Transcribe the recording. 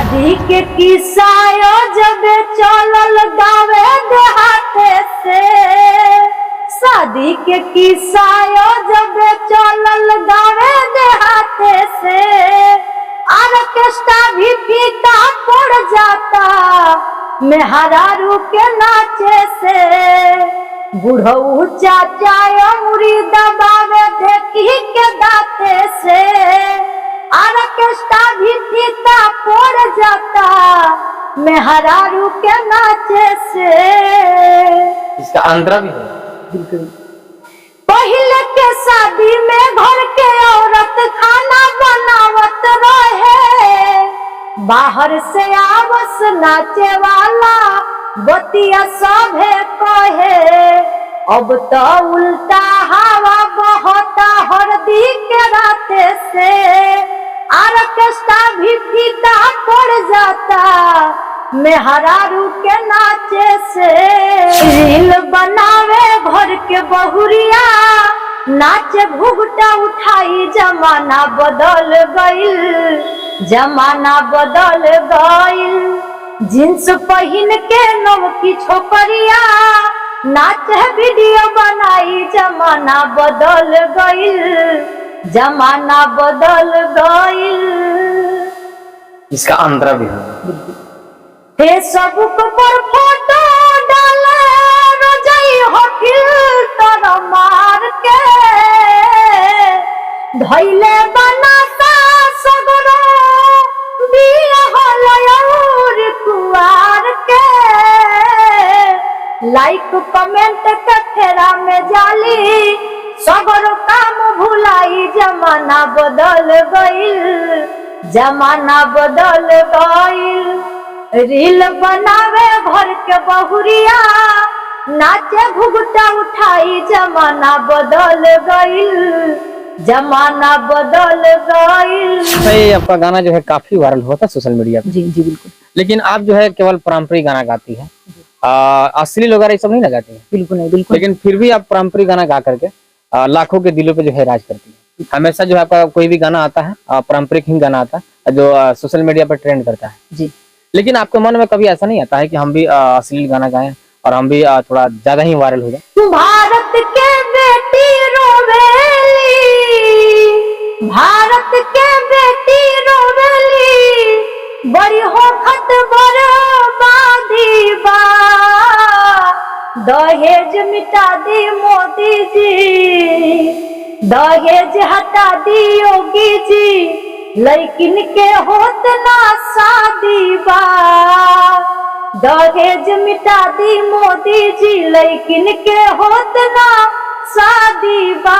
शादी के किस्सा जब चलल गावे देहाते से, शादी के किस्सा जब चलल गावे देहाते से, ऑर्केस्ट्रा भी फीका पड़ जाता मेहरारू के नाचे से। बुढ़ऊ चाचा अंगुरी दबावे देखी के दाते से, ऑर्केस्ट्रा भी फीका पड़ जाता मेहरारू के नाचे से। इसका आंध्रा भी है बिल्कुल। पहले के शादी में घर के औरत खाना बनावत रहे, बाहर से आवस नाचे वाला बतिया सभे कहे। अब तो उल्टा हवा बहता हरदी के राते से, ऑर्केस्ट्रा भी फीका पड़ जाता मेहरारू के नाचे से। रील बनावे घर के बहुरिया नाचे घुघटा उठाई, जमाना बदल गइल, जमाना बदल गइल। जींस पहन के नौकी छोकरिया नाचे वीडियो बनाई, जमाना बदल गइल, जमाना बदल गइल। इसका आंध्रा भी है। फेसबुक पर फोटो डाले रोजई हो फिल्टर मार के, धैले बनाता सगरो बिया होलयूर कुआर के। लाइक कमेंट के फेरा में जाली, सगरो काम भुलाई, जमाना बदल गइल, जमाना बदल गइल। रील बनावे घर के बहुरिया नाचे घुघटा उठाई, जमाना बदल गइल, जमाना बदल गइल। आपका गाना जो है काफी वायरल हुआ था सोशल मीडिया पे। जी जी बिल्कुल। लेकिन आप जो है केवल पारंपरिक गाना गाती है, अश्लील वगैरह ये सब नहीं लगाती है? बिल्कुल नहीं, बिल्कुल। लेकिन फिर भी आप पारंपरिक गाना गा करके लाखों के दिलों पे जो है राज करती है। हमेशा जो है आपका कोई भी गाना आता है पारंपरिक ही गाना आता है जो सोशल मीडिया पर ट्रेंड करता है जी। लेकिन आपके मन में कभी ऐसा नहीं आता है कि हम भी अश्लील गाना गाएं और हम भी थोड़ा ज्यादा ही वायरल हो जाए? भारत के बेटी रोवेली, भारत के बेटी रोवेली, बड़ी होखत बर्बादी बा। दहेज मिटा दी मोदी जी, दहेज हटा दी योगी जी, लड़किन के होत ना शादी बा। दहेज मिटा दी मोदी जी, लड़किन के होत ना शादी बा।